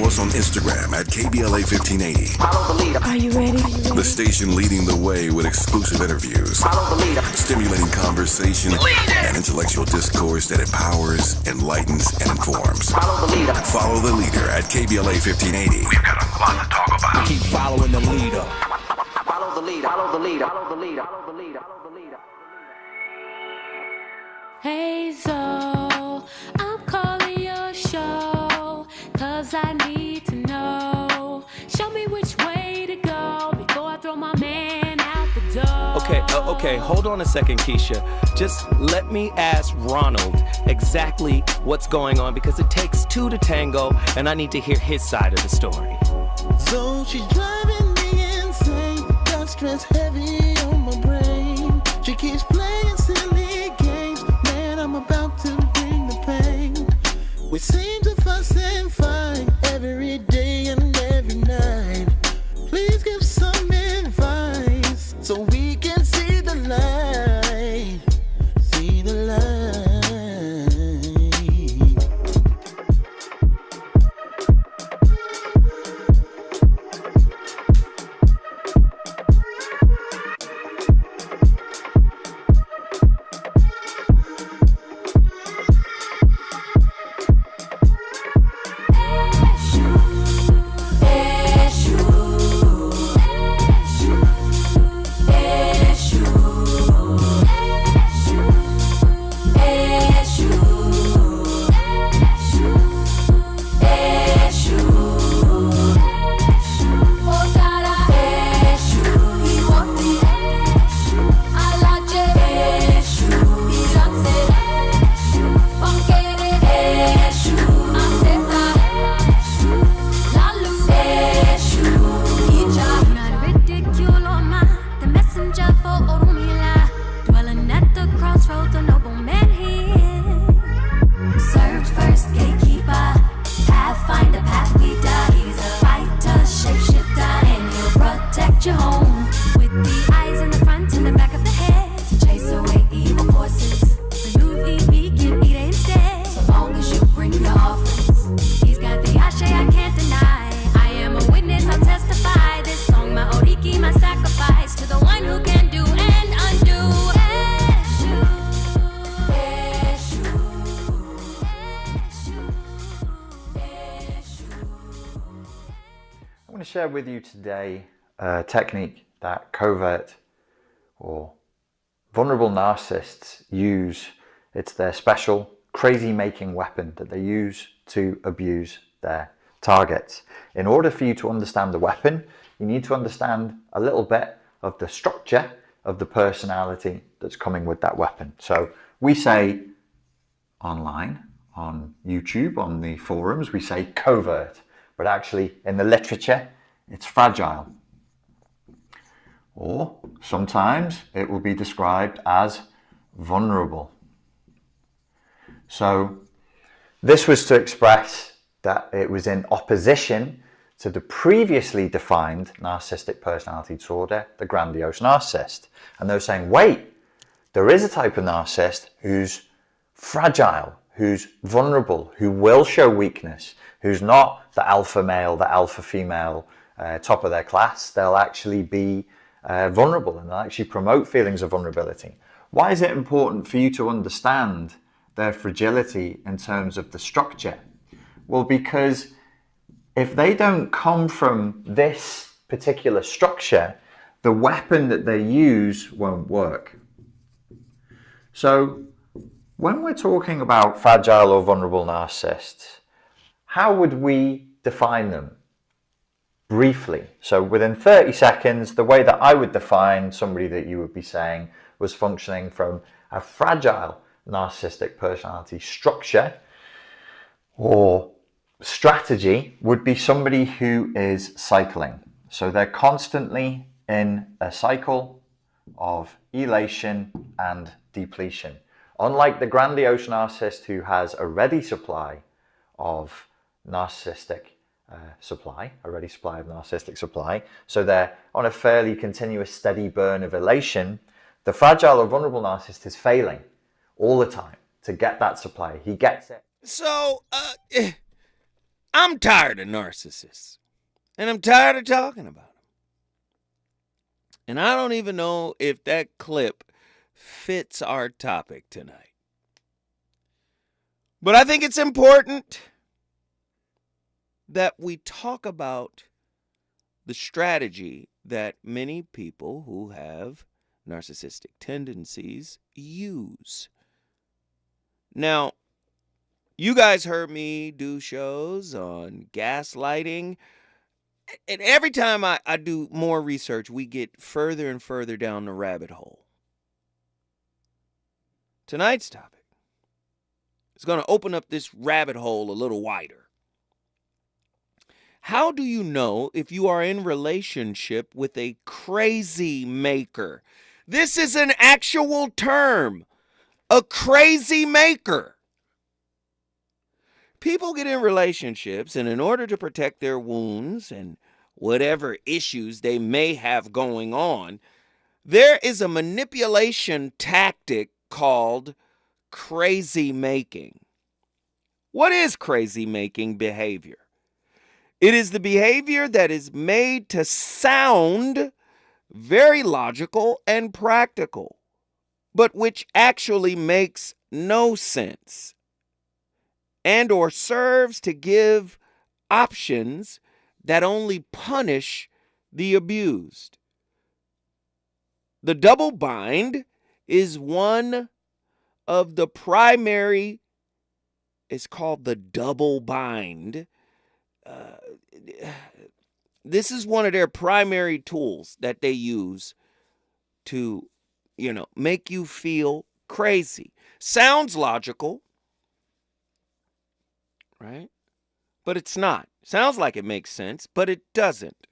us on Instagram at KBLA 1580. Follow the leader. Are you ready? The station leading the way with exclusive interviews, Follow the leader. stimulating conversation, and intellectual discourse that empowers, enlightens, and informs. Follow the leader. Follow the leader at KBLA 1580. We've got a lot to talk about. Keep following the leader. Follow the leader. Follow the leader. Follow the leader. Follow the leader. Follow the leader. Hey, so I'm calling your show, 'cause I need to know. Show me which way to go before I throw my man out the door. Okay, hold on a second, Keisha. Just let me ask Ronald exactly what's going on, because it takes two to tango, and I need to hear his side of the story. So she's driving me insane, got stress heavy on my brain. She keeps playing silly games, man, I'm about to bring the pain. We seem to fuss and fight every day and every night. Please give some advice so we can see the light, see the light. Share with you today a technique that covert or vulnerable narcissists use. It's their special crazy making weapon that they use to abuse their targets. In order for you to understand the weapon, you need to understand a little bit of the structure of the personality that's coming with that weapon. So we say online, on YouTube, on the forums, we say covert, but actually in the literature, it's fragile. Or sometimes it will be described as vulnerable. So this was to express that it was in opposition to the previously defined narcissistic personality disorder, the grandiose narcissist. And they were saying, wait, there is a type of narcissist who's fragile, who's vulnerable, who will show weakness, who's not the alpha male, the alpha female, top of their class. They'll actually be vulnerable, and they'll actually promote feelings of vulnerability. Why is it important for you to understand their fragility in terms of the structure? Well, because if they don't come from this particular structure, the weapon that they use won't work. So when we're talking about fragile or vulnerable narcissists, how would we define them? Briefly. So within 30 seconds, the way that I would define somebody that you would be saying was functioning from a fragile narcissistic personality structure or strategy would be somebody who is cycling. So they're constantly in a cycle of elation and depletion. Unlike the grandiose narcissist who has a ready supply of narcissistic a ready supply of narcissistic supply, so they're on a fairly continuous steady burn of elation, the fragile or vulnerable narcissist is failing all the time to get that supply. He gets it. So, I'm tired of narcissists. And I'm tired of talking about them. And I don't even know if that clip fits our topic tonight. But I think it's important that we talk about the strategy that many people who have narcissistic tendencies use. Now, you guys heard me do shows on gaslighting. And every time I do more research, we get further and further down the rabbit hole. Tonight's topic is going to open up this rabbit hole a little wider. How do you know if you are in relationship with a crazy maker? This is an actual term, a crazy maker. People get in relationships, and in order to protect their wounds and whatever issues they may have going on, there is a manipulation tactic called crazy making. What is crazy making behavior? It is the behavior that is made to sound very logical and practical, but which actually makes no sense and or serves to give options that only punish the abused. The double bind is one of the primary, it's called the double bind. This is one of their primary tools that they use to, make you feel crazy. Sounds logical, right? But it's not. Sounds like it makes sense, but it doesn't.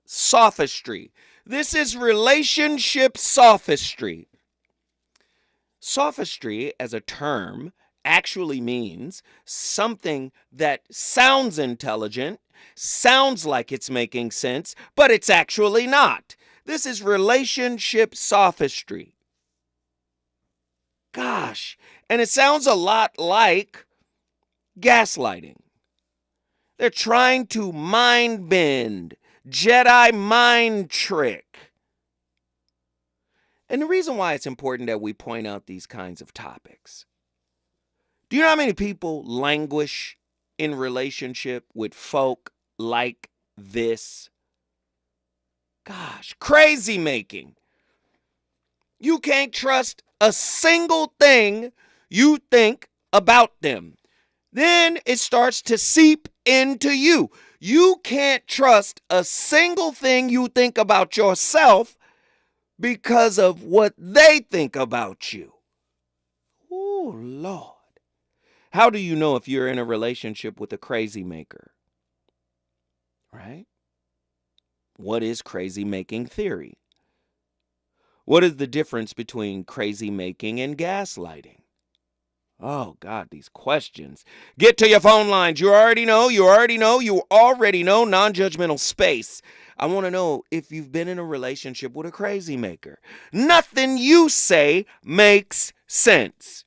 Sophistry. This is relationship sophistry. Sophistry as a term actually means something that sounds intelligent, sounds like it's making sense, but it's actually not. This is relationship sophistry. Gosh, and it sounds a lot like gaslighting. They're trying to mind bend, Jedi mind trick. And the reason why it's important that we point out these kinds of topics. Do you know how many people languish in relationship with folk like this? Gosh, crazy making. You can't trust a single thing you think about them. Then it starts to seep into you. You can't trust a single thing you think about yourself because of what they think about you. Oh, Lord. How do you know if you're in a relationship with a crazy maker? Right? What is crazy making theory? What is the difference between crazy making and gaslighting? Oh, God, these questions. Get to your phone lines. You already know. Non-judgmental space. I want to know if you've been in a relationship with a crazy maker. Nothing you say makes sense.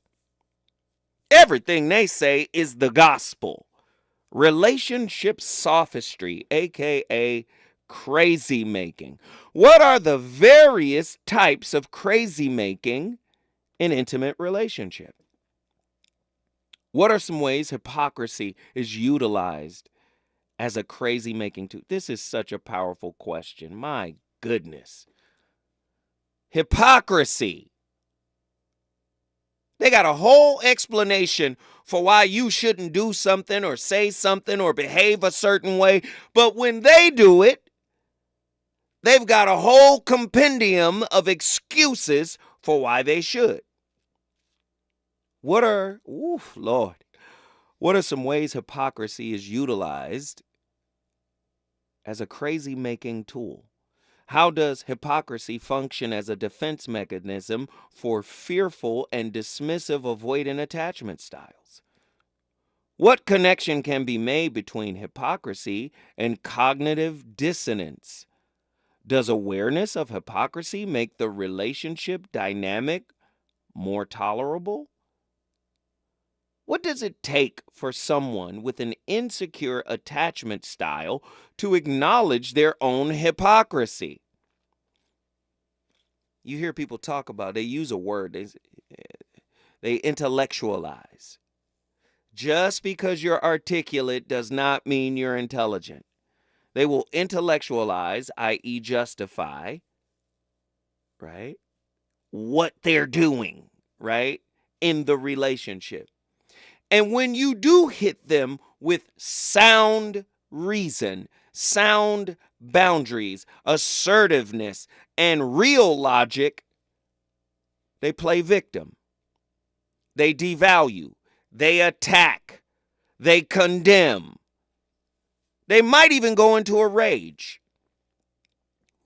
Everything they say is the gospel. Relationship sophistry, aka crazy making. What are the various types of crazy making in intimate relationship? What are some ways hypocrisy is utilized as a crazy making tool? This is such a powerful question. My goodness. Hypocrisy. They got a whole explanation for why you shouldn't do something or say something or behave a certain way. But when they do it, they've got a whole compendium of excuses for why they should. What are some ways hypocrisy is utilized as a crazy making tool? How does hypocrisy function as a defense mechanism for fearful and dismissive avoidant attachment styles? What connection can be made between hypocrisy and cognitive dissonance? Does awareness of hypocrisy make the relationship dynamic more tolerable? What does it take for someone with an insecure attachment style to acknowledge their own hypocrisy? You hear people talk about, they use a word, they intellectualize. Just because you're articulate does not mean you're intelligent. They will intellectualize, i.e. justify, right, what they're doing, right, in the relationship. And when you do hit them with sound reason, sound boundaries, assertiveness, and real logic, they play victim. They devalue. They attack. They condemn. They might even go into a rage.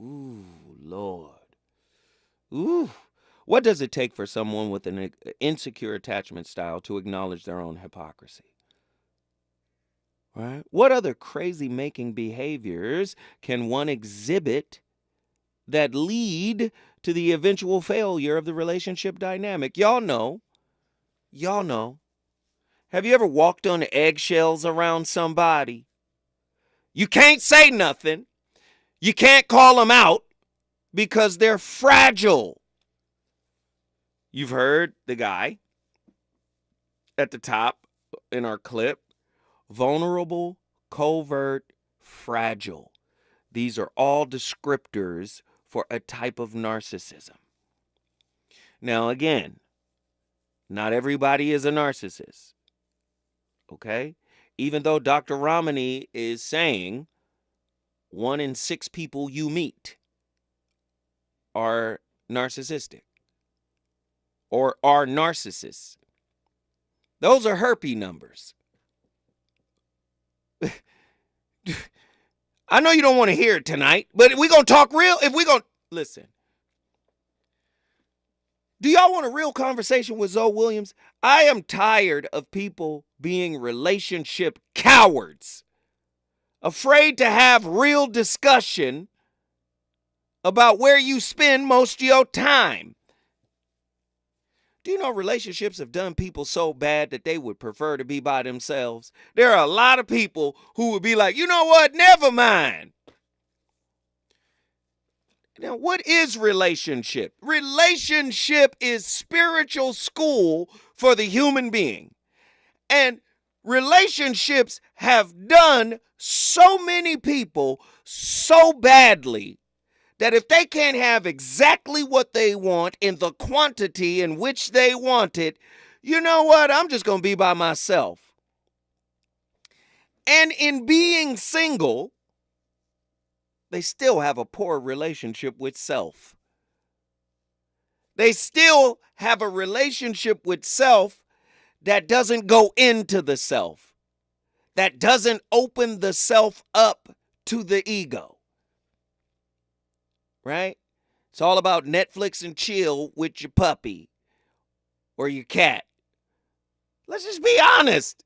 Ooh, Lord. Ooh. What does it take for someone with an insecure attachment style to acknowledge their own hypocrisy? Right? What other crazy-making behaviors can one exhibit that lead to the eventual failure of the relationship dynamic? Y'all know. Have you ever walked on eggshells around somebody? You can't say nothing. You can't call them out because they're fragile. You've heard the guy at the top in our clip. Vulnerable, covert, fragile. These are all descriptors for a type of narcissism. Now, again, not everybody is a narcissist. Okay? Even though Dr. Ramani is saying 1 in 6 people you meet are narcissistic or are narcissists. Those are herpes numbers. I know you don't want to hear it tonight, but we're going to talk real. Listen. Do y'all want a real conversation with Zoe Williams? I am tired of people being relationship cowards, afraid to have real discussion about where you spend most of your time. Do you know relationships have done people so bad that they would prefer to be by themselves? There are a lot of people who would be like, you know what? Never mind. Now, what is relationship? Relationship is spiritual school for the human being. And relationships have done so many people so badly that if they can't have exactly what they want in the quantity in which they want it, you know what? I'm just going to be by myself. And in being single, they still have a poor relationship with self. They still have a relationship with self that doesn't go into the self, that doesn't open the self up to the ego. Right? It's all about Netflix and chill with your puppy or your cat. Let's just be honest.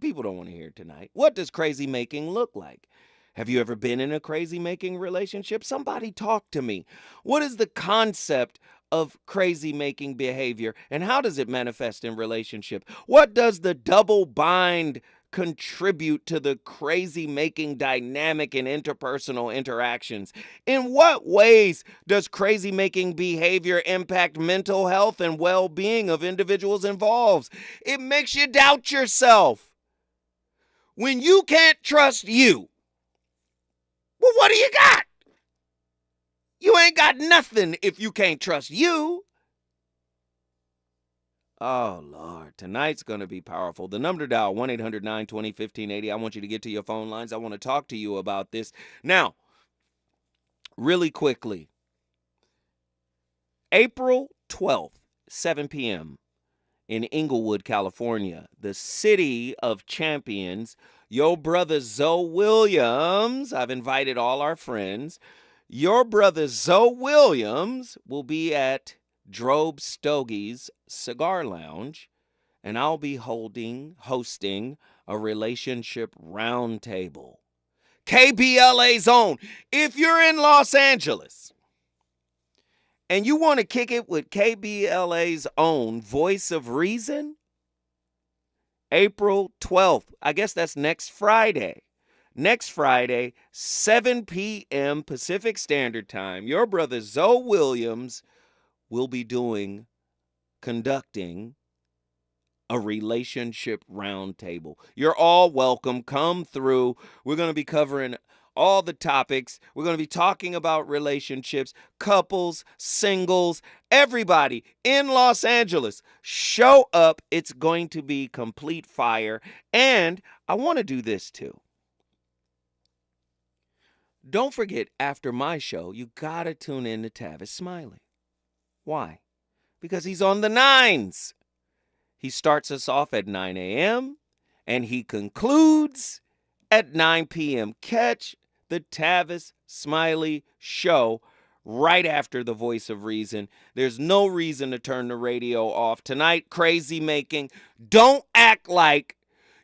People don't want to hear it tonight. What does crazy making look like? Have you ever been in a crazy making relationship? Somebody talk to me. What is the concept of crazy making behavior and how does it manifest in relationship? What does the double bind contribute to the crazy making dynamic in interpersonal interactions? In what ways does crazy making behavior impact mental health and well-being of individuals involved? It makes you doubt yourself. When you can't trust you, well, what do you got? You ain't got nothing if you can't trust you. Oh, Lord. Tonight's going to be powerful. The number to dial, 1-800-920-1580. I want you to get to your phone lines. I want to talk to you about this. Now, really quickly, April 12th, 7 p.m. in Inglewood, California, the city of champions, your brother Zoe Williams, I've invited all our friends, your brother Zoe Williams will be at Drobe Stogie's Cigar Lounge, and I'll be hosting a relationship roundtable. KBLA's own. If you're in Los Angeles and you want to kick it with KBLA's own Voice of Reason, April 12th. I guess that's next Friday. Next Friday, 7 p.m. Pacific Standard Time, your brother Zoe Williams will be conducting a relationship roundtable. You're all welcome. Come through. We're going to be covering all the topics. We're going to be talking about relationships, couples, singles, everybody in Los Angeles. Show up. It's going to be complete fire. And I want to do this too. Don't forget, after my show, you got to tune in to Tavis Smiley. Why? Because he's on the 9s. He starts us off at 9 a.m. and he concludes at 9 p.m. Catch the Tavis Smiley Show right after the Voice of Reason. There's no reason to turn the radio off. Tonight, crazy making. Don't act like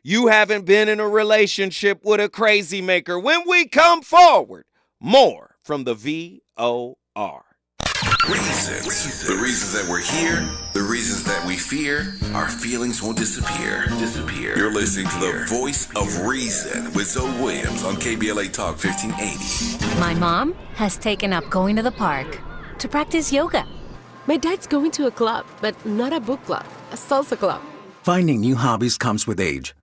you haven't been in a relationship with a crazy maker. When we come forward, more from the VOR. Reasons. The reasons that we're here, the reasons that we fear, our feelings won't disappear. You're listening to the Voice of Reason with Zoe Williams on KBLA Talk 1580. My mom has taken up going to the park to practice yoga. My dad's going to a club, but not a book club, a salsa club. Finding new hobbies comes with age.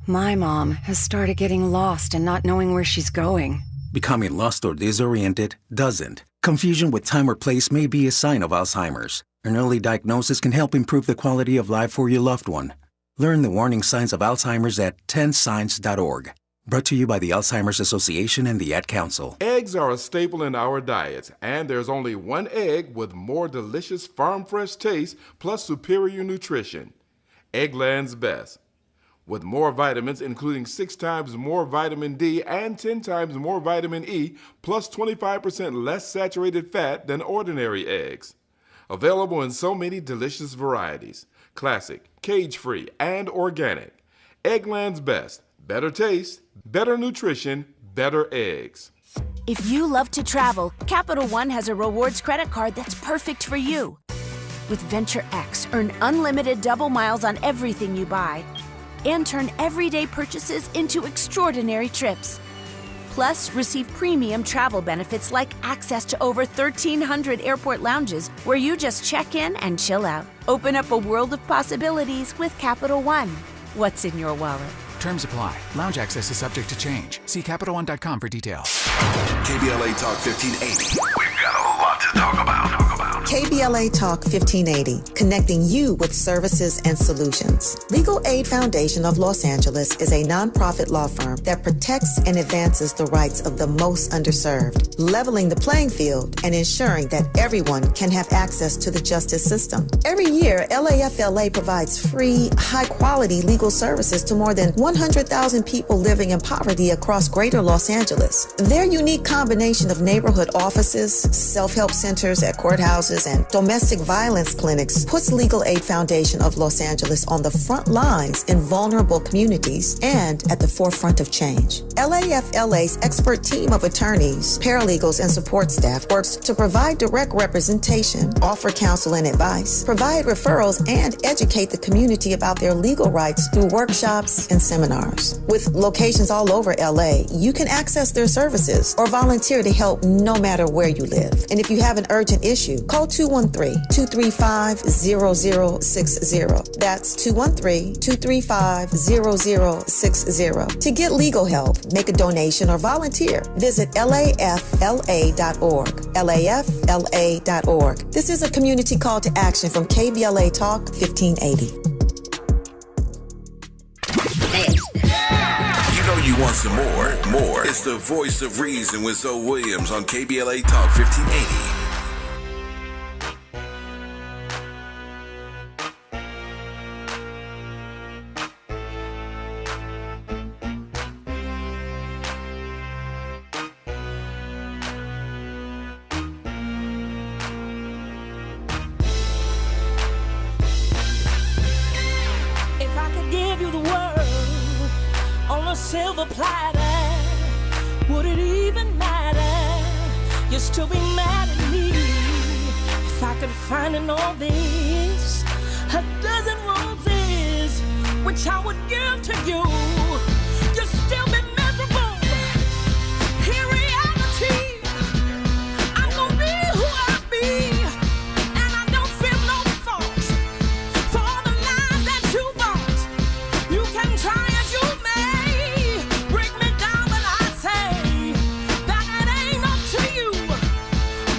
My mom has started getting lost and not knowing where she's going. Becoming lost or disoriented doesn't. Confusion with time or place may be a sign of Alzheimer's. An early diagnosis can help improve the quality of life for your loved one. Learn the warning signs of Alzheimer's at 10signs.org. Brought to you by the Alzheimer's Association and the Ad Council. Eggs are a staple in our diets, and there's only one egg with more delicious farm-fresh taste plus superior nutrition. Eggland's Best. With more vitamins, including 6 times more vitamin D and 10 times more vitamin E, plus 25% less saturated fat than ordinary eggs. Available in so many delicious varieties. Classic, cage-free, and organic. Eggland's Best. Better taste, better nutrition, better eggs. If you love to travel, Capital One has a rewards credit card that's perfect for you. With Venture X, earn unlimited double miles on everything you buy and turn everyday purchases into extraordinary trips. Plus, receive premium travel benefits like access to over 1,300 airport lounges where you just check in and chill out. Open up a world of possibilities with Capital One. What's in your wallet? Terms apply. Lounge access is subject to change. See CapitalOne.com for details. KBLA Talk 1580. We've got a lot to talk about. KBLA Talk 1580, connecting you with services and solutions. Legal Aid Foundation of Los Angeles is a nonprofit law firm that protects and advances the rights of the most underserved, leveling the playing field and ensuring that everyone can have access to the justice system. Every year, LAFLA provides free, high-quality legal services to more than 100,000 people living in poverty across greater Los Angeles. Their unique combination of neighborhood offices, self-help centers at courthouses, and domestic violence clinics puts Legal Aid Foundation of Los Angeles on the front lines in vulnerable communities and at the forefront of change. LAFLA's expert team of attorneys, paralegals, and support staff works to provide direct representation, offer counsel and advice, provide referrals, and educate the community about their legal rights through workshops and seminars. With locations all over LA, you can access their services or volunteer to help no matter where you live. And if you have an urgent issue, call 213-235-0060. That's 213-235-0060. To get legal help, make a donation, or volunteer, visit LAFLA.org. LAFLA.org. This is a community call to action from KBLA Talk 1580. You know you want some more. It's the Voice of Reason with Zoe Williams on KBLA Talk 1580. Silver platter, would it even matter? You'd still be mad at me if I could find in all this a dozen roses which I would give to you, you'll still be miserable. In reality, I'm gonna be who I be, and I don't feel no fault for all the lies that you bought. You can try as you may, break me down, but I say that it ain't up to you.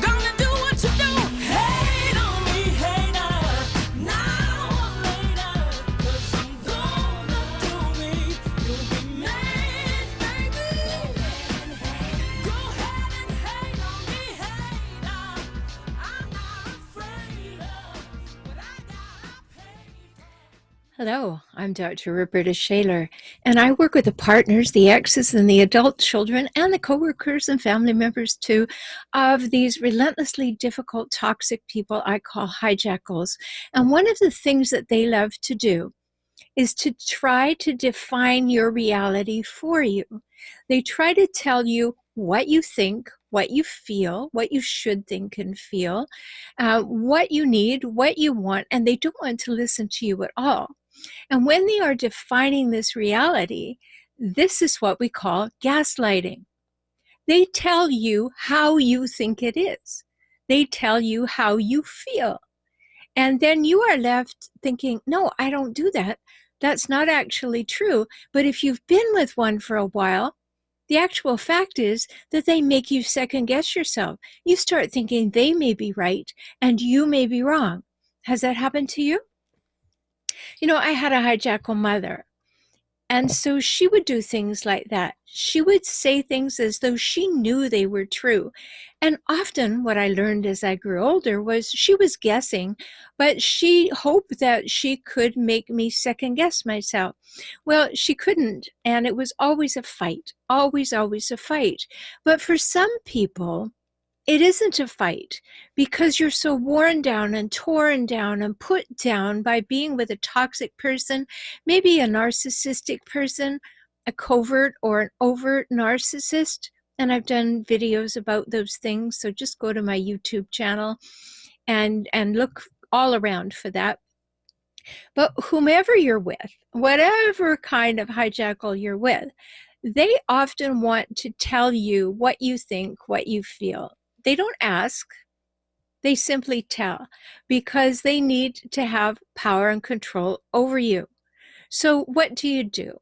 Gonna do what you do. Hate on me, hater, now or later, 'cause I'm gonna do me. You'll be mad, baby. Go ahead and hate on me, hater. I'm not afraid of what I got paid. Hello, I'm Dr. Roberta Shaler, and I work with the partners, the exes, and the adult children, and the coworkers and family members, too, of these relentlessly difficult, toxic people I call hijackals. And one of the things that they love to do is to try to define your reality for you. They try to tell you what you think, what you feel, what you should think and feel, what you need, what you want, and they don't want to listen to you at all. And when they are defining this reality, this is what we call gaslighting. They tell you how you think it is. They tell you how you feel. And then you are left thinking, no, I don't do that. That's not actually true. But if you've been with one for a while, the actual fact is that they make you second guess yourself. You start thinking they may be right and you may be wrong. Has that happened to you? You know, I had a hijackal mother. And so she would do things like that. She would say things as though she knew they were true. And often what I learned as I grew older was she was guessing, but she hoped that she could make me second guess myself. Well, she couldn't. And it was always a fight, always a fight. But for some people, it isn't a fight because you're so worn down and torn down and put down by being with a toxic person, maybe a narcissistic person, a covert or an overt narcissist. And I've done videos about those things. So just go to my YouTube channel and look all around for that. But whomever you're with, whatever kind of hijackal you're with, they often want to tell you what you think, what you feel. They don't ask, they simply tell because they need to have power and control over you. So what do?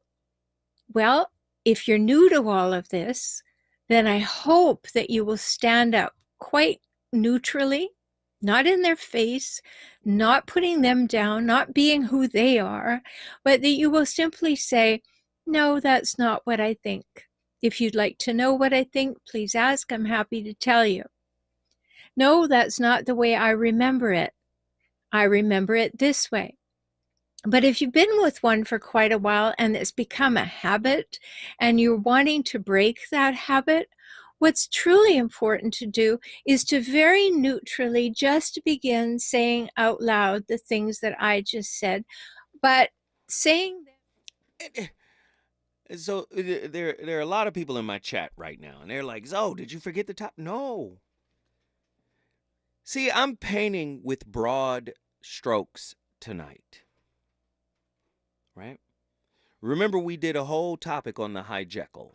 Well, if you're new to all of this, then I hope that you will stand up quite neutrally, not in their face, not putting them down, not being who they are, but that you will simply say, no, that's not what I think. If you'd like to know what I think, please ask. I'm happy to tell you. No, that's not the way I remember it. I remember it this way. But if you've been with one for quite a while and it's become a habit and you're wanting to break that habit, what's truly important to do is to very neutrally just begin saying out loud the things that I just said, but saying them. So there are a lot of people in my chat right now, and they're like, Zoe, did you forget the top? No. See, I'm painting with broad strokes tonight, right? Remember, we did a whole topic on the hijackal,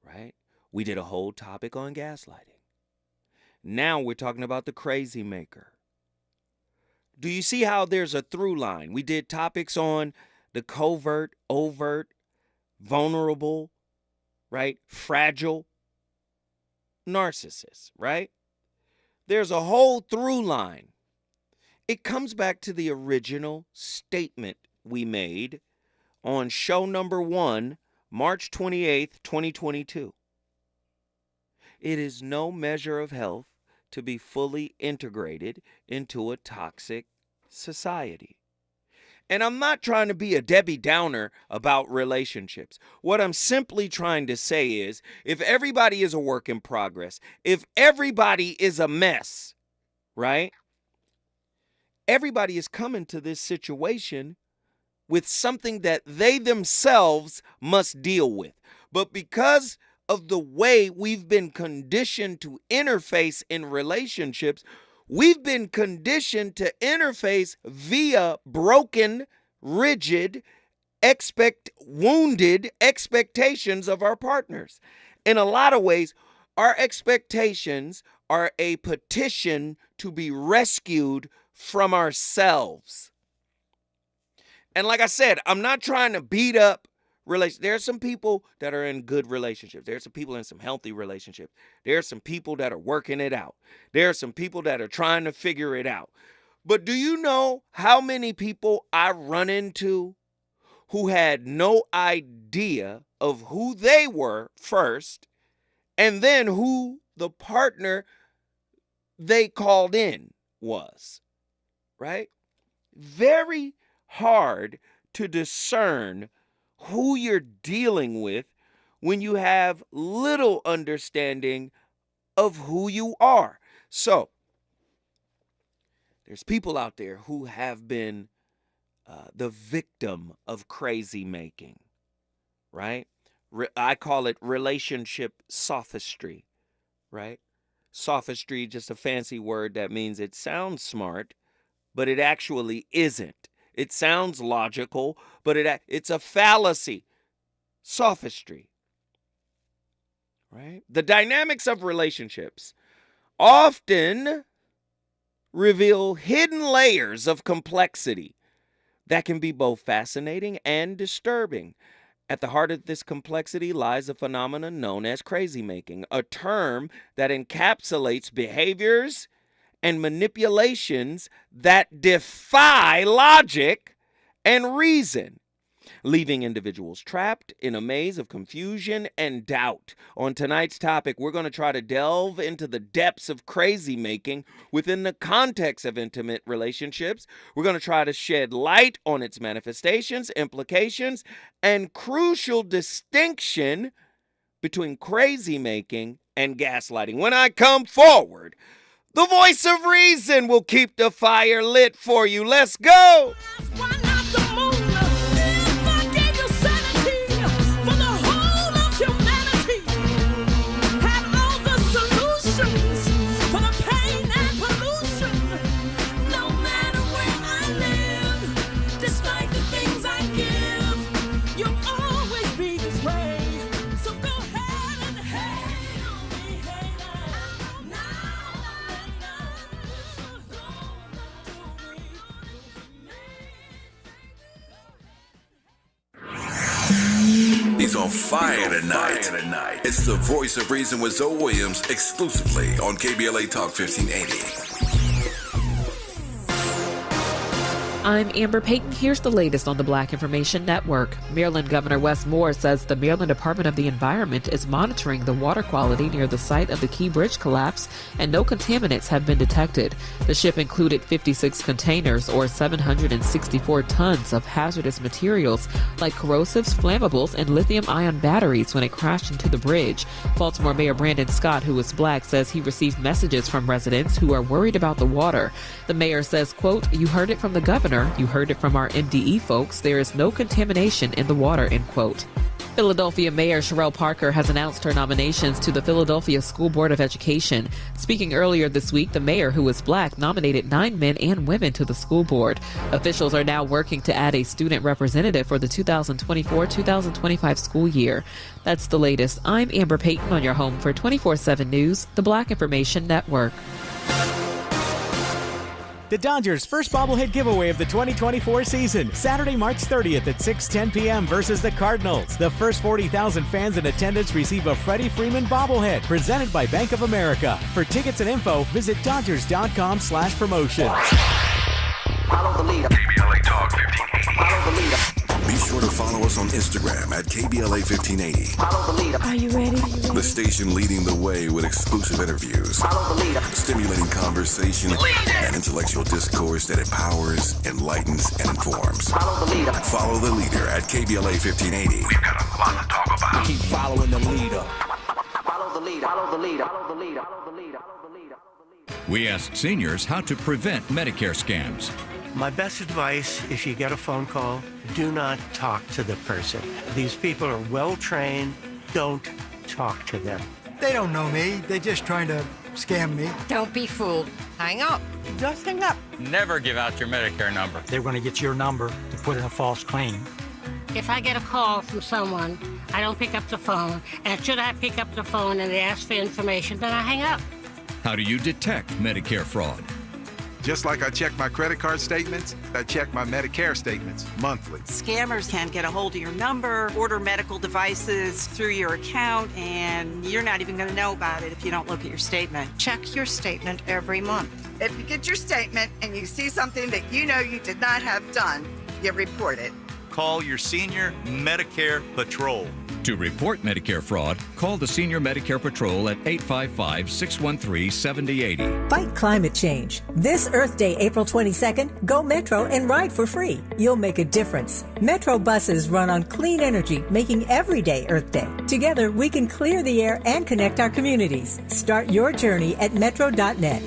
right? We did a whole topic on gaslighting. Now we're talking about the crazy maker. Do you see how there's a through line? We did topics on the covert, overt, vulnerable, right? Fragile narcissist, right? There's a whole through line. It comes back to the original statement we made on show number 1, March 28th, 2022. It is no measure of health to be fully integrated into a toxic society. And I'm not trying to be a Debbie Downer about relationships. What I'm simply trying to say is, if everybody is a work in progress, if everybody is a mess, right? Everybody is coming to this situation with something that they themselves must deal with. But because of the way we've been conditioned to interface in relationships, we've been conditioned to interface via broken rigid, wounded expectations of our partners. In a lot of ways, our expectations are a petition to be rescued from ourselves. And like I said, I'm not trying to beat up relationships. There are some people that are in good relationships. There are some people in some healthy relationships. There are some people that are working it out. There are some people that are trying to figure it out. But do you know how many people I run into who had no idea of who they were first, and then who the partner they called in was, right? Very hard to discern who you're dealing with when you have little understanding of who you are. So, there's people out there who have been the victim of crazy making, right? I call it relationship sophistry, right? Sophistry, just a fancy word that means it sounds smart, but it actually isn't. It sounds logical, but it's a fallacy. Sophistry, right? The dynamics of relationships often reveal hidden layers of complexity that can be both fascinating and disturbing. At the heart of this complexity lies a phenomenon known as crazy making, a term that encapsulates behaviors and manipulations that defy logic and reason, leaving individuals trapped in a maze of confusion and doubt. On tonight's topic, we're going to try to delve into the depths of crazy making within the context of intimate relationships. We're going to try to shed light on its manifestations, implications, and crucial distinction between crazy making and gaslighting. When I come forward, the voice of reason will keep the fire lit for you. Let's go! He's on fire tonight. It's the voice of reason with Zoe Williams exclusively on KBLA Talk 1580. I'm Amber Payton. Here's the latest on the Black Information Network. Maryland Governor Wes Moore says the Maryland Department of the Environment is monitoring the water quality near the site of the Key Bridge collapse, and no contaminants have been detected. The ship included 56 containers, or 764 tons of hazardous materials like corrosives, flammables, and lithium-ion batteries when it crashed into the bridge. Baltimore Mayor Brandon Scott, who is black, says he received messages from residents who are worried about the water. The mayor says, quote, "You heard it from the governor. You heard it from our MDE folks. There is no contamination in the water," end quote. Philadelphia Mayor Sherelle Parker has announced her nominations to the Philadelphia School Board of Education. Speaking earlier this week, the mayor, who is black, nominated 9 men and women to the school board. Officials are now working to add a student representative for the 2024-2025 school year. That's the latest. I'm Amber Payton on your home for 24/7 News, the Black Information Network. The Dodgers' first bobblehead giveaway of the 2024 season, Saturday, March 30th at 6:10 p.m. versus the Cardinals. The first 40,000 fans in attendance receive a Freddie Freeman bobblehead presented by Bank of America. For tickets and info, visit Dodgers.com/promotions. Follow the leader. KBLA Talk 1580. Follow the leader. Be sure to follow us on Instagram at KBLA 1580. Follow the leader. Are you ready? The station leading the way with exclusive interviews, Follow the leader. stimulating conversation, and intellectual discourse that empowers, enlightens, and informs. Follow the leader. Follow the leader at KBLA 1580. We've got a lot to talk about. Keep following the leader. Follow the leader. Follow the leader. Follow the leader. Follow the leader. Follow the leader. We asked seniors how to prevent Medicare scams. My best advice, if you get a phone call, do not talk to the person. These people are well trained. Don't talk to them. They don't know me. They're just trying to scam me. Don't be fooled. Hang up. Just hang up. Never give out your Medicare number. They're going to get your number to put in a false claim. If I get a call from someone, I don't pick up the phone. And should I pick up the phone and they ask for information, then I hang up. How do you detect Medicare fraud? Just like I check my credit card statements, I check my Medicare statements monthly. Scammers can get a hold of your number, order medical devices through your account, and you're not even going to know about it if you don't look at your statement. Check your statement every month. If you get your statement and you see something that you know you did not have done, you report it. Call your senior Medicare Patrol. To report Medicare fraud, call the Senior Medicare Patrol at 855-613-7080. Fight climate change. This Earth Day, April 22nd, go Metro and ride for free. You'll make a difference. Metro buses run on clean energy, making every day Earth Day. Together, we can clear the air and connect our communities. Start your journey at metro.net.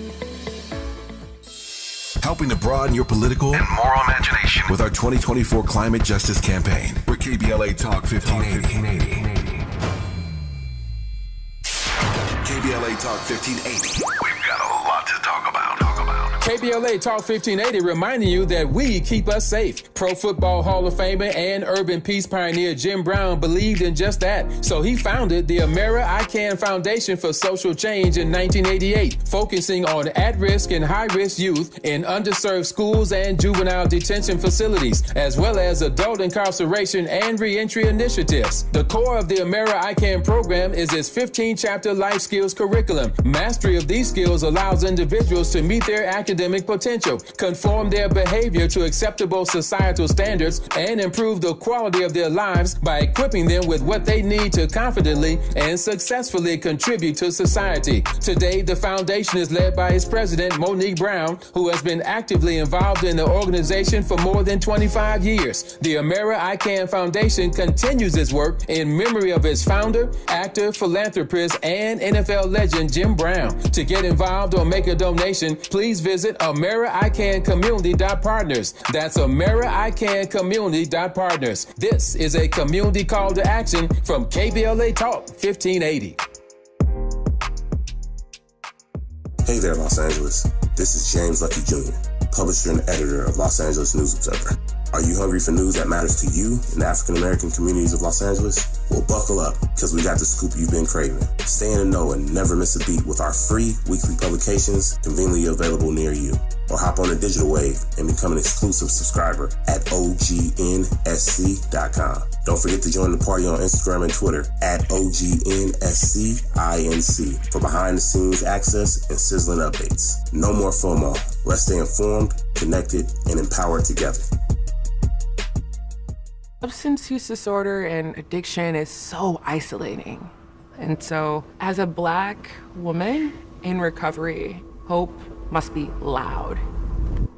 Helping to broaden your political and moral imagination with our 2024 Climate Justice Campaign. We're KBLA Talk 1580. KBLA Talk 1580. We've got a lot to talk about. KBLA Talk 1580 reminding you that we keep us safe. Pro Football Hall of Famer and urban peace pioneer Jim Brown believed in just that. So he founded the Amera I Can Foundation for Social Change in 1988, focusing on at-risk and high-risk youth in underserved schools and juvenile detention facilities, as well as adult incarceration and reentry initiatives. The core of the Amera I Can program is its 15-chapter life skills curriculum. Mastery of these skills allows individuals to meet their academic potential, conform their behavior to acceptable societal standards, and improve the quality of their lives by equipping them with what they need to confidently and successfully contribute to society. Today, the foundation is led by its president, Monique Brown, who has been actively involved in the organization for more than 25 years. The Amera I Can Foundation continues its work in memory of its founder, actor, philanthropist, and NFL legend Jim Brown. To get involved or make a donation, please visit AmeriICanCommunity.partners. That's AmeriICanCommunity.partners. This is a community call to action from KBLA Talk 1580. Hey there, Los Angeles. This is James Lucky Jr., publisher and editor of Los Angeles News Observer. Are you hungry for news that matters to you in the African-American communities of Los Angeles? Well, buckle up, because we got the scoop you've been craving. Stay in the know and never miss a beat with our free weekly publications conveniently available near you. Or hop on the digital wave and become an exclusive subscriber at OGNSC.com. Don't forget to join the party on Instagram and Twitter at OGNSCINC for behind-the-scenes access and sizzling updates. No more FOMO. Let's stay informed, connected, and empowered together. Substance use disorder and addiction is so isolating. And so, as a Black woman in recovery, hope must be loud.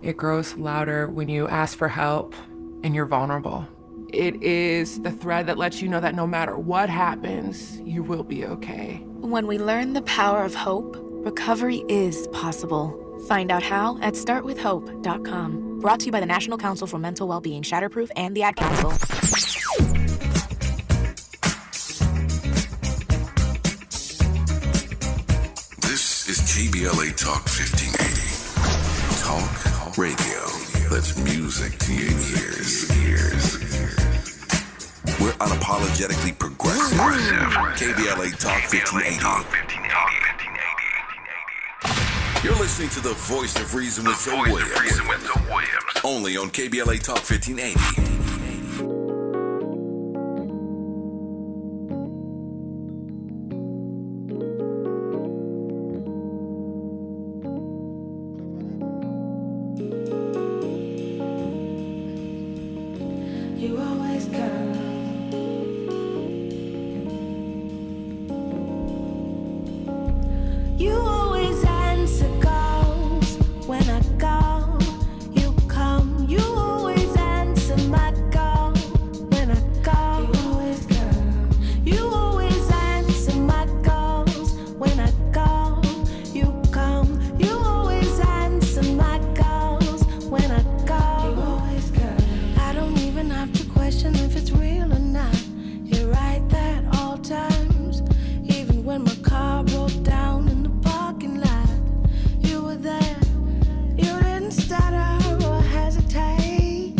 It grows louder when you ask for help and you're vulnerable. It is the thread that lets you know that no matter what happens, you will be okay. When we learn the power of hope, recovery is possible. Find out how at startwithhope.com. Brought to you by the National Council for Mental Wellbeing, Shatterproof, and the Ad Council. This is KBLA Talk 1580. Talk radio. That's music to your ears. We're unapologetically progressive. KBLA Talk 1580. You're listening to the Voice of Reason with Zoe Williams. Only on KBLA Talk 1580. You always come. You always answer calls when I call. You come. You always answer my call when I call. You always come. You always answer my calls when I call. You come. You always answer my calls when I call. You always come. I don't even have to question if it's real or not. You're right there at all times. Even when my car broke down in the parking lot, you were there. You didn't stutter or hesitate.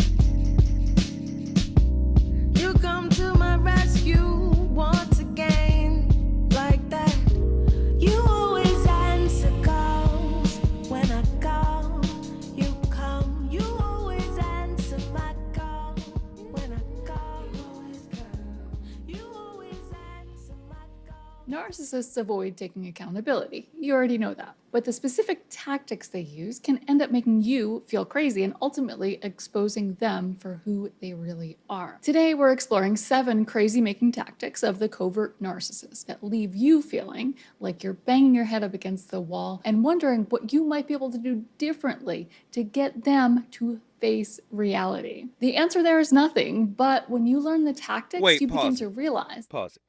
Narcissists avoid taking accountability. You already know that. But the specific tactics they use can end up making you feel crazy and ultimately exposing them for who they really are. Today, we're exploring 7 crazy-making tactics of the covert narcissist that leave you feeling like you're banging your head up against the wall and wondering what you might be able to do differently to get them to face reality. The answer there is nothing, but when you learn the tactics, you begin to realize. Pause it.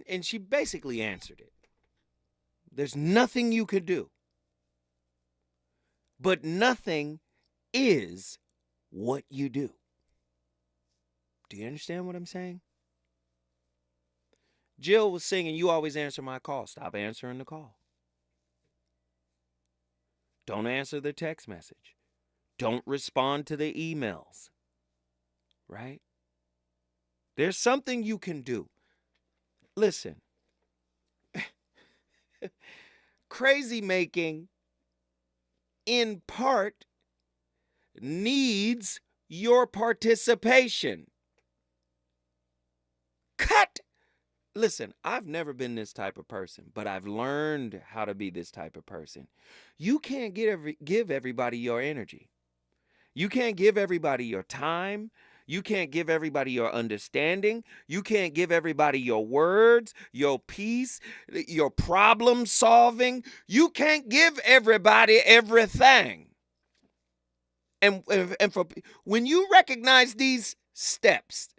And she basically answered it. There's nothing you could do. But nothing is what you do. Do you understand what I'm saying? Jill was singing, "You always answer my call." Stop answering the call. Don't answer the text message. Don't respond to the emails. Right? There's something you can do. Listen, crazy making in part needs your participation. Cut. Listen, I've never been this type of person, but I've learned how to be this type of person. You can't give everybody your energy. You can't give everybody your time. You can't give everybody your understanding. You can't give everybody your words, your peace, your problem solving. You can't give everybody everything. And for when you recognize these steps,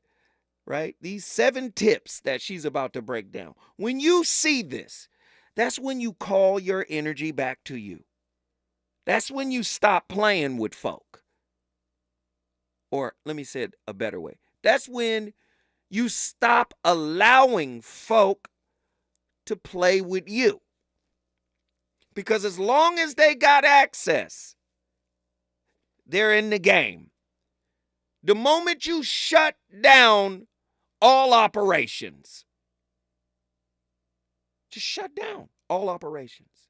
right? These 7 tips that she's about to break down. When you see this, that's when you call your energy back to you. That's when you stop playing with folk. Or let me say it a better way. That's when you stop allowing folk to play with you. Because as long as they got access, they're in the game. The moment you shut down all operations, just shut down all operations.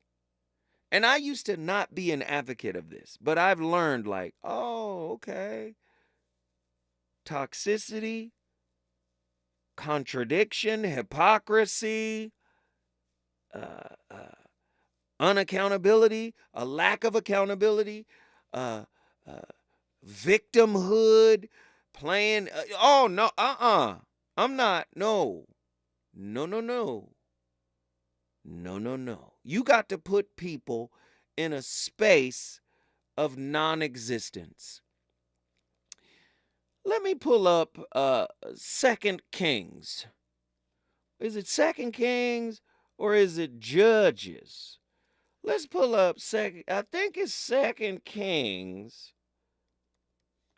And I used to not be an advocate of this, but I've learned like, oh, okay. Toxicity, contradiction, hypocrisy, unaccountability, a lack of accountability, victimhood, playing. Oh, no, I'm not. No. You got to put people in a space of non-existence. Let me pull up 2 Kings. Is it 2 Kings or is it Judges? Let's pull up I think it's 2 Kings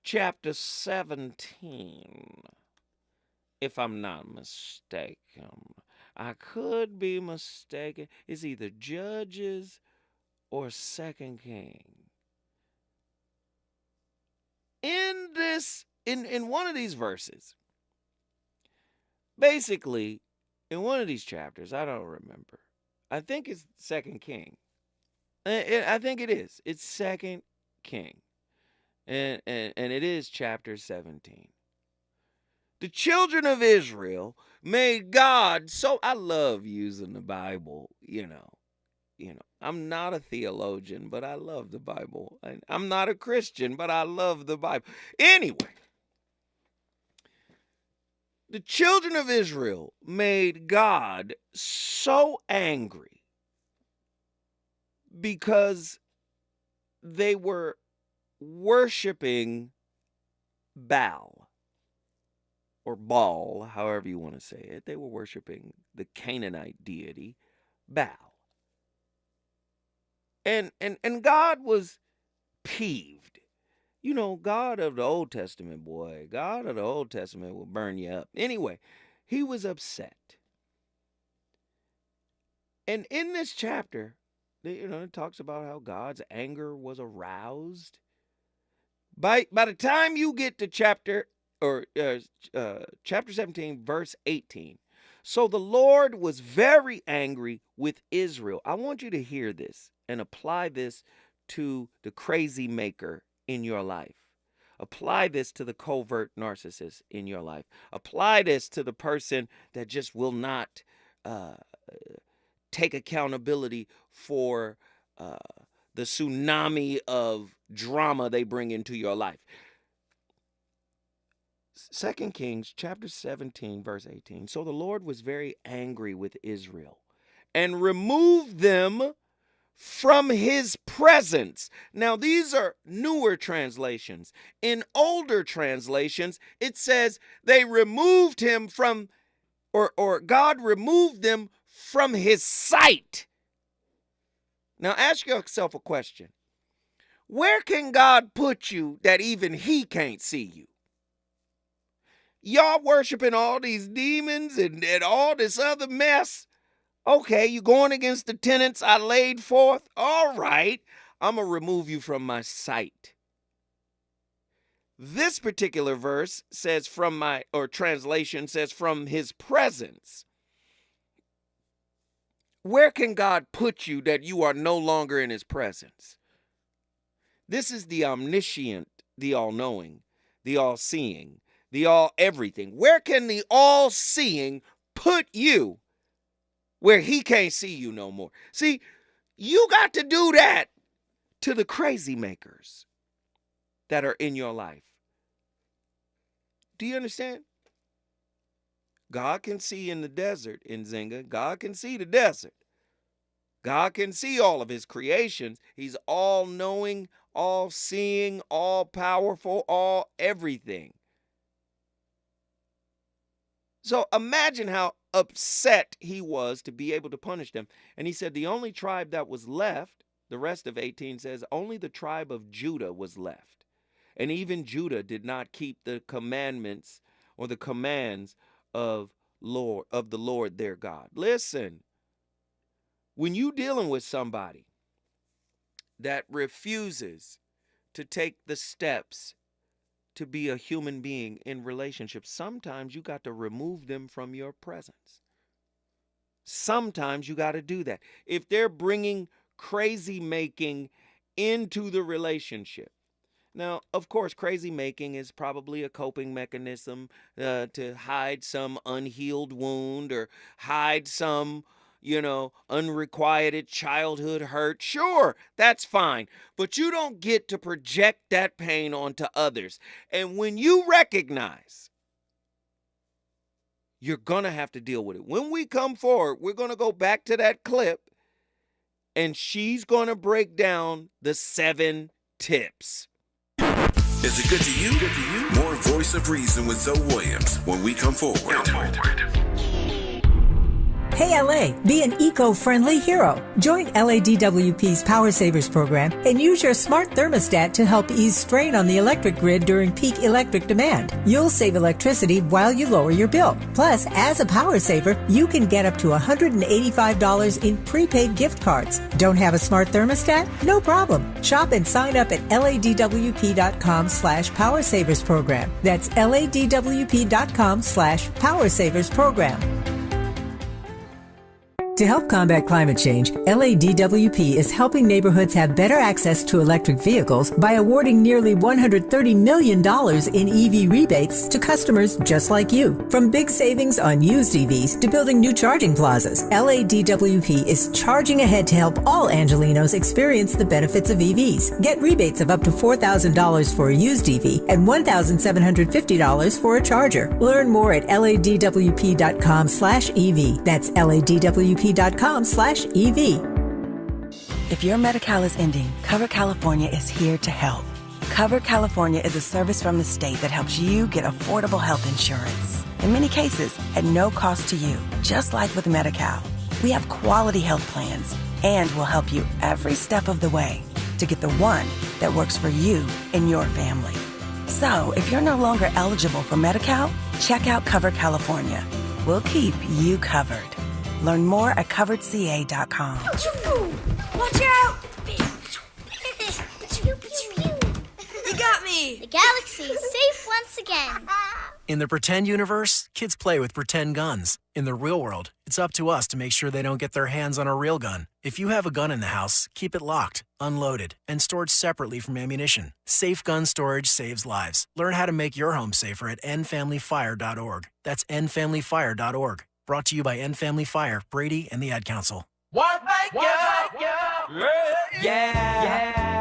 chapter 17. If I'm not mistaken. I could be mistaken. It's either Judges or 2 Kings. In one of these verses, basically, in one of these chapters, I don't remember. I think it's 2 King. I think it is. It's 2 King. And it is chapter 17. The children of Israel made God so... I love using the Bible, you know. I'm not a theologian, but I love the Bible. I'm not a Christian, but I love the Bible. Anyway, the children of Israel made God so angry because they were worshiping Baal, or Baal, however you want to say it. They were worshiping the Canaanite deity, Baal. And God was peeved. You know, God of the Old Testament, boy, God of the Old Testament will burn you up. Anyway, he was upset. And in this chapter, it talks about how God's anger was aroused. By the time you get to chapter 17, verse 18. So the Lord was very angry with Israel. I want you to hear this and apply this to the crazy maker in your life. Apply this to the covert narcissist in your life. Apply this to the person that just will not take accountability for the tsunami of drama they bring into your life. 2 Kings chapter 17, verse 18. So the Lord was very angry with Israel and removed them from his presence. Now, these are newer translations. In older translations, it says they removed him from, or God removed them from his sight. Now, ask yourself a question. Where can God put you that even he can't see you? Y'all worshiping all these demons and all this other mess. Okay, you going against the tenets I laid forth? All right, I'm going to remove you from my sight. This particular verse says translation says from his presence. Where can God put you that you are no longer in his presence? This is the omniscient, the all-knowing, the all-seeing, the all-everything. Where can the all-seeing put you where he can't see you no more? See, you got to do that to the crazy makers that are in your life. Do you understand? God can see in the desert in Zinga. God can see the desert. God can see all of his creations. He's all-knowing, all-seeing, all-powerful, all-everything. So imagine how upset he was to be able to punish them. And he said the only tribe that was left, the rest of 18 says, only the tribe of Judah was left. And even Judah did not keep the commandments or the commands of the Lord their God. Listen, when you dealing with somebody that refuses to take the steps to be a human being in relationships, sometimes you got to remove them from your presence. Sometimes you got to do that. If they're bringing crazy making into the relationship. Now, of course, crazy making is probably a coping mechanism to hide some unhealed wound or hide some, unrequited childhood hurt. Sure, that's fine. But you don't get to project that pain onto others. And when you recognize, you're going to have to deal with it. When we come forward, we're going to go back to that clip and she's going to break down the 7 tips. Is it good to you? More Voice of Reason with Zoe Williams when we come forward. Hey LA, be an eco-friendly hero. Join LADWP's Power Savers program and use your smart thermostat to help ease strain on the electric grid during peak electric demand. You'll save electricity while you lower your bill. Plus, as a power saver, you can get up to $185 in prepaid gift cards. Don't have a smart thermostat? No problem. Shop and sign up at ladwp.com/Power Savers program. That's ladwp.com/Power Savers program. To help combat climate change, LADWP is helping neighborhoods have better access to electric vehicles by awarding nearly $130 million in EV rebates to customers just like you. From big savings on used EVs to building new charging plazas, LADWP is charging ahead to help all Angelinos experience the benefits of EVs. Get rebates of up to $4,000 for a used EV and $1,750 for a charger. Learn more at ladwp.com/EV. That's ladwp.com/EV. If your Medi-Cal is ending, Cover California is here to help. Cover California is a service from the state that helps you get affordable health insurance. In many cases, at no cost to you, just like with Medi-Cal. We have quality health plans and will help you every step of the way to get the one that works for you and your family. So, if you're no longer eligible for Medi-Cal, check out Cover California. We'll keep you covered. Learn more at coveredca.com. Watch out! You got me! The galaxy is safe once again. In the pretend universe, kids play with pretend guns. In the real world, it's up to us to make sure they don't get their hands on a real gun. If you have a gun in the house, keep it locked, unloaded, and stored separately from ammunition. Safe gun storage saves lives. Learn how to make your home safer at endfamilyfire.org. That's endfamilyfire.org. Brought to you by End Family Fire, Brady, and the Ad Council.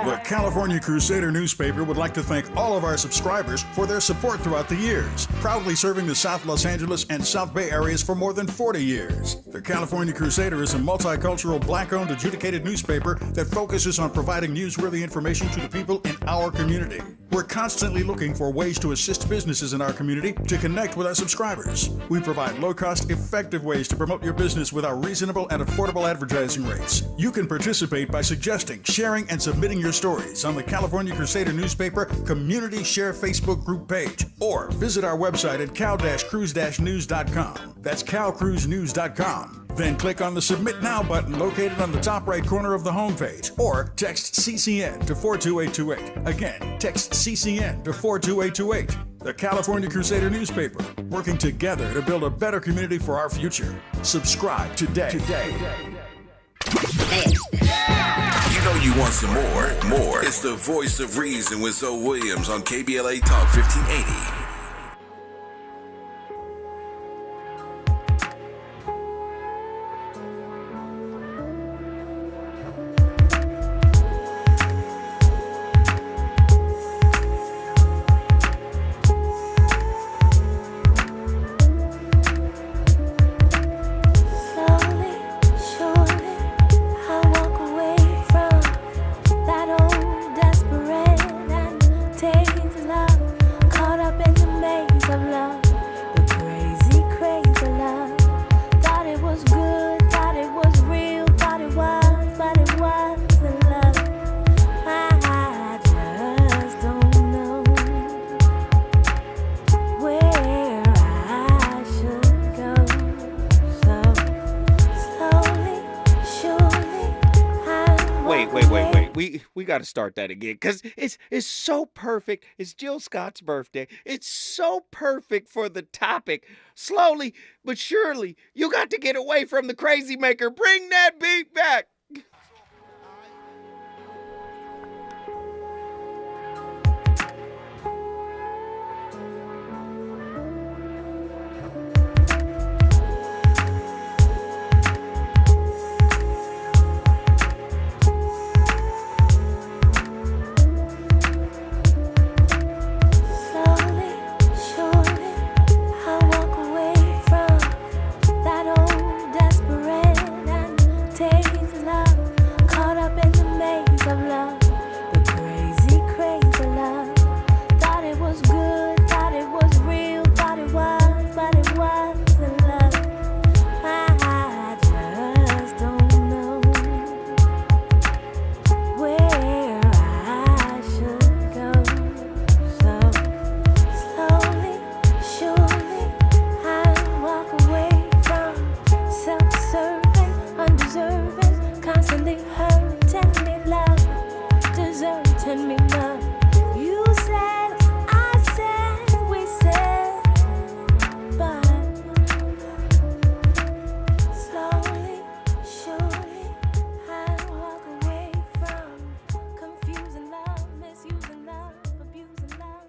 The California Crusader newspaper would like to thank all of our subscribers for their support throughout the years, proudly serving the South Los Angeles and South Bay areas for more than 40 years. The California Crusader is a multicultural, black-owned, adjudicated newspaper that focuses on providing newsworthy information to the people in our community. We're constantly looking for ways to assist businesses in our community to connect with our subscribers. We provide low-cost, effective ways to promote your business with our reasonable and affordable advertising rates. You can participate by suggesting, sharing, and submitting your stories on the California Crusader newspaper Community Share Facebook group page, or visit our website at cal-cruise-news.com. That's calcruisenews.com. Then click on the Submit Now button located on the top right corner of the homepage, or text CCN to 42828. Again, text CCN to 42828. The California Crusader newspaper, working together to build a better community for our future. Subscribe today. You know you want some more. It's the voice of reason with Zoe Williams on KBLA Talk 1580. We got to start that again, because it's so perfect. It's Jill Scott's birthday. It's so perfect for the topic. Slowly but surely, you got to get away from the crazy maker. Bring that beat back.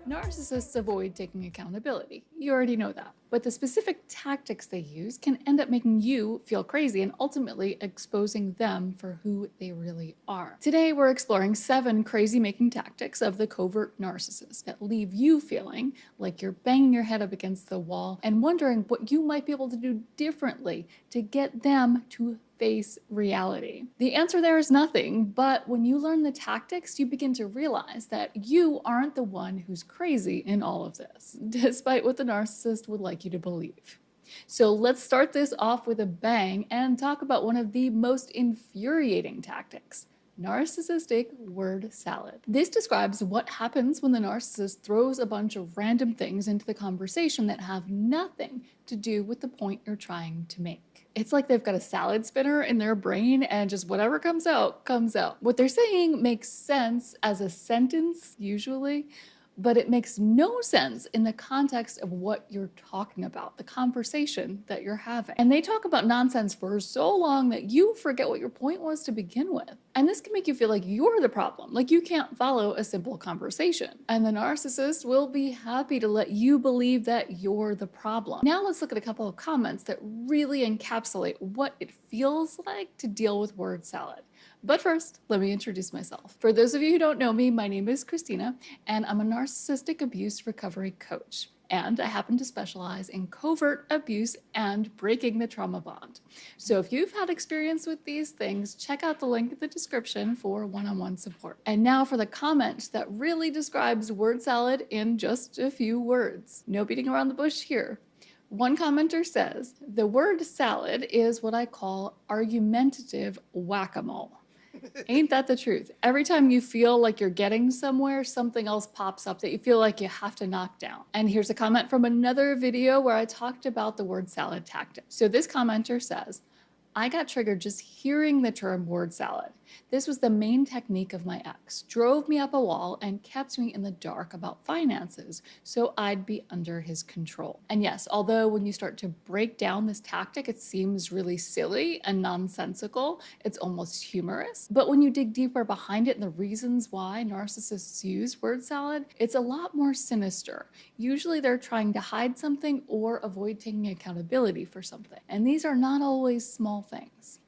Narcissists avoid taking accountability. You already know that. But the specific tactics they use can end up making you feel crazy and ultimately exposing them for who they really are. Today, we're exploring 7 crazy-making tactics of the covert narcissist that leave you feeling like you're banging your head up against the wall and wondering what you might be able to do differently to get them to face reality. The answer there is nothing, but when you learn the tactics, you begin to realize that you aren't the one who's crazy in all of this, despite what the narcissist would like you to believe. So let's start this off with a bang and talk about one of the most infuriating tactics: narcissistic word salad. This describes what happens when the narcissist throws a bunch of random things into the conversation that have nothing to do with the point you're trying to make. It's like they've got a salad spinner in their brain and just whatever comes out, comes out. What they're saying makes sense as a sentence, usually, but it makes no sense in the context of what you're talking about, the conversation that you're having. And they talk about nonsense for so long that you forget what your point was to begin with. And this can make you feel like you're the problem, like you can't follow a simple conversation. And the narcissist will be happy to let you believe that you're the problem. Now let's look at a couple of comments that really encapsulate what it feels like to deal with word salad. But first, let me introduce myself. For those of you who don't know me, my name is Christina, and I'm a narcissistic abuse recovery coach. And I happen to specialize in covert abuse and breaking the trauma bond. So if you've had experience with these things, check out the link in the description for one-on-one support. And now for the comment that really describes word salad in just a few words. No beating around the bush here. One commenter says, the word salad is what I call argumentative whack-a-mole. Ain't that the truth? Every time you feel like you're getting somewhere, something else pops up that you feel like you have to knock down. And here's a comment from another video where I talked about the word salad tactic. So this commenter says, I got triggered just hearing the term word salad. This was the main technique of my ex. Drove me up a wall and kept me in the dark about finances, so I'd be under his control. And yes, although when you start to break down this tactic, it seems really silly and nonsensical, it's almost humorous. But when you dig deeper behind it and the reasons why narcissists use word salad, it's a lot more sinister. Usually they're trying to hide something or avoid taking accountability for something. And these are not always small things.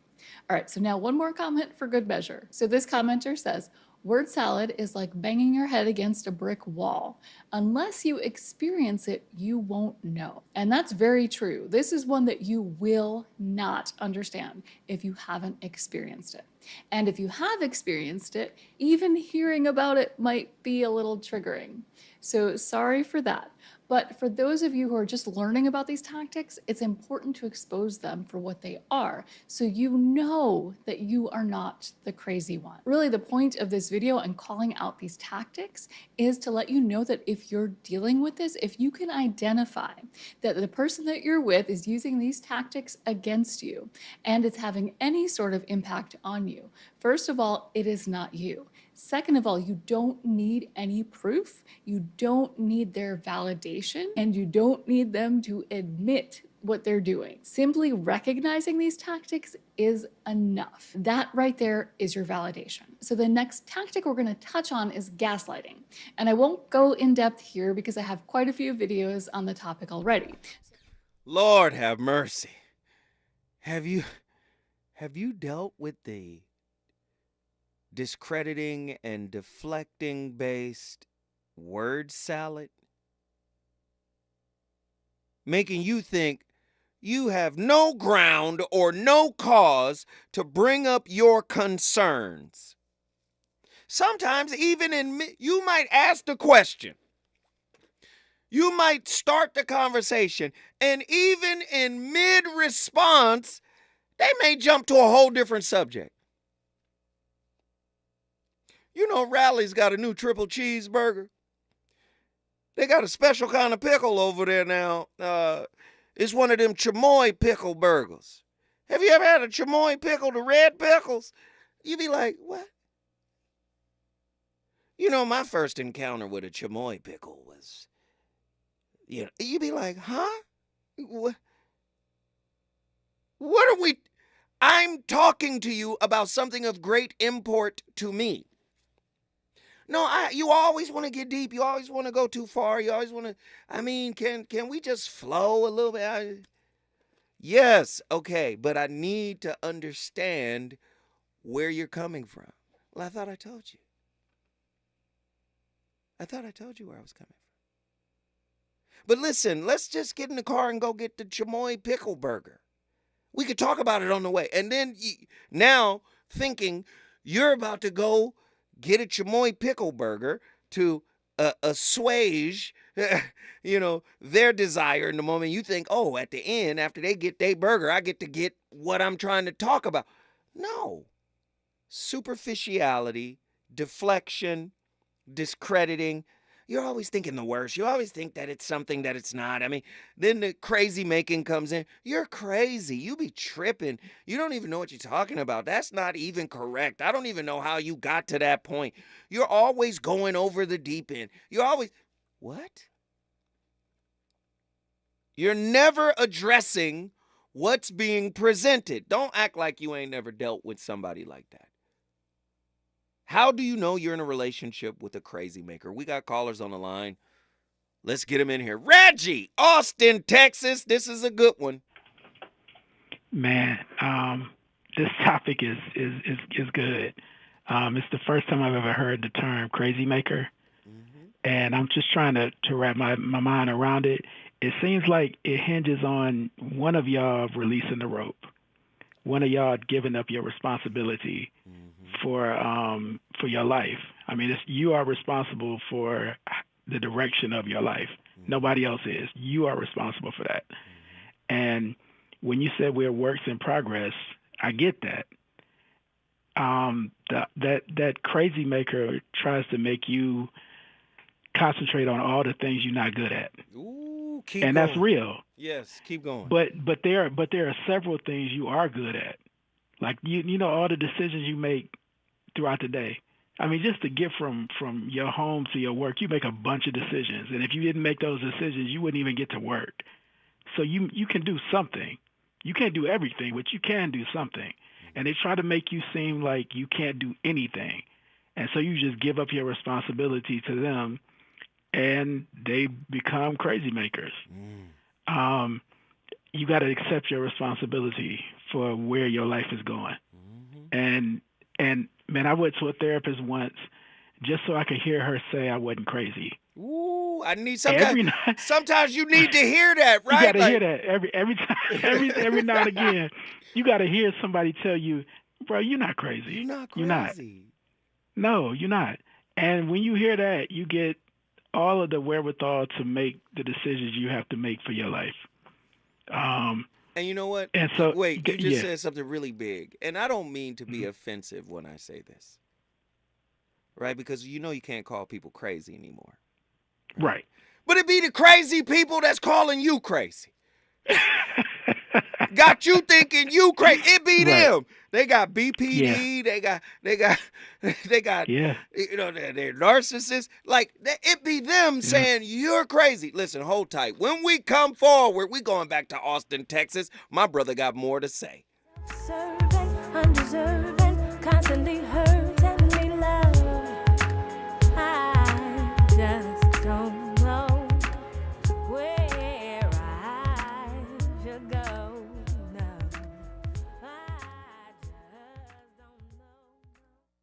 All right, so now one more comment for good measure. So this commenter says, word salad is like banging your head against a brick wall. Unless you experience it, you won't know. And that's very true. This is one that you will not understand if you haven't experienced it. And if you have experienced it, even hearing about it might be a little triggering. So sorry for that. But for those of you who are just learning about these tactics, it's important to expose them for what they are, so you know that you are not the crazy one. Really, the point of this video and calling out these tactics is to let you know that if you're dealing with this, if you can identify that the person that you're with is using these tactics against you and it's having any sort of impact on you, first of all, it is not you. Second of all, you don't need any proof, you don't need their validation, and you don't need them to admit what they're doing. Simply recognizing these tactics is enough. That right there is your validation. So the next tactic we're going to touch on is gaslighting. And I won't go in depth here because I have quite a few videos on the topic already. Lord have mercy. Have you dealt with the discrediting and deflecting based word salad? Making you think you have no ground or no cause to bring up your concerns. Sometimes even you might ask the question. You might start the conversation, and even in mid-response, they may jump to a whole different subject. You know, Rally's got a new triple cheeseburger. They got a special kind of pickle over there now. It's one of them chamoy pickle burgers. Have you ever had a chamoy pickle, the red pickles? You be like, what? You know, my first encounter with a chamoy pickle was, you be like, huh? What are we? I'm talking to you about something of great import to me. No, you always want to get deep. You always want to go too far. You always want to, can we just flow a little bit? Yes, okay, but I need to understand where you're coming from. Well, I thought I told you. I thought I told you where I was coming from. But listen, let's just get in the car and go get the chamoy pickle burger. We could talk about it on the way. And then now thinking you're about to go get a chamoy pickle burger to assuage, their desire in the moment. You think, oh, at the end, after they get their burger, I get to get what I'm trying to talk about. No. Superficiality, deflection, discrediting. you're always thinking the worst. You always think that it's something that it's not. I mean, then the crazy making comes in. You're crazy. You be tripping. You don't even know what you're talking about. That's not even correct. I don't even know how you got to that point. You're always going over the deep end. You're always, what? You're never addressing what's being presented. Don't act like you ain't never dealt with somebody like that. How do you know you're in a relationship with a crazy maker? We got callers on the line. Let's get them in here. Reggie, Austin, Texas. This is a good one. Man, this topic is good. It's the first time I've ever heard the term crazy maker. And I'm just trying to wrap my mind around it. It seems like it hinges on one of y'all releasing the rope, one of y'all giving up your responsibility for your life. I mean, you are responsible for the direction of your life. Nobody else is. You are responsible for that. And when you said we're works in progress, I get that. That crazy maker tries to make you concentrate on all the things you're not good at. Ooh, and that's real. Yes, keep going. But there are several things you are good at. Like you know all the decisions you make throughout the day. I mean, just to get from your home to your work, you make a bunch of decisions. And if you didn't make those decisions, you wouldn't even get to work. So you can do something. You can't do everything, but you can do something. And they try to make you seem like you can't do anything. And so you just give up your responsibility to them, and they become crazy makers. You got to accept your responsibility for where your life is going. And man, I went to a therapist once just so I could hear her say I wasn't crazy. Ooh, I need sometimes you need to hear that, right? You got to hear that every time, every now and again. You got to hear somebody tell you, bro, you're not crazy. You're not crazy. You're not. No, you're not. And when you hear that, you get all of the wherewithal to make the decisions you have to make for your life. And you know what? And so, wait, you just said something really big. And I don't mean to be offensive when I say this. Right? Because you know you can't call people crazy anymore. Right. But it be the crazy people that's calling you crazy. Got you thinking you crazy. It be them. They got BPD. Yeah. They got. Yeah. You know, they're narcissists. Like it be them saying you're crazy. Listen, hold tight. When we come forward, we going back to Austin, Texas. My brother got more to say. Serving, undeserving, constantly hurting me, love. I just don't know where I should go now.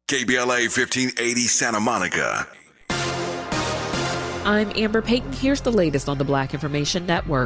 KBLA 1580 Santa Monica. I'm Amber Payton. Here's the latest on the Black Information Network.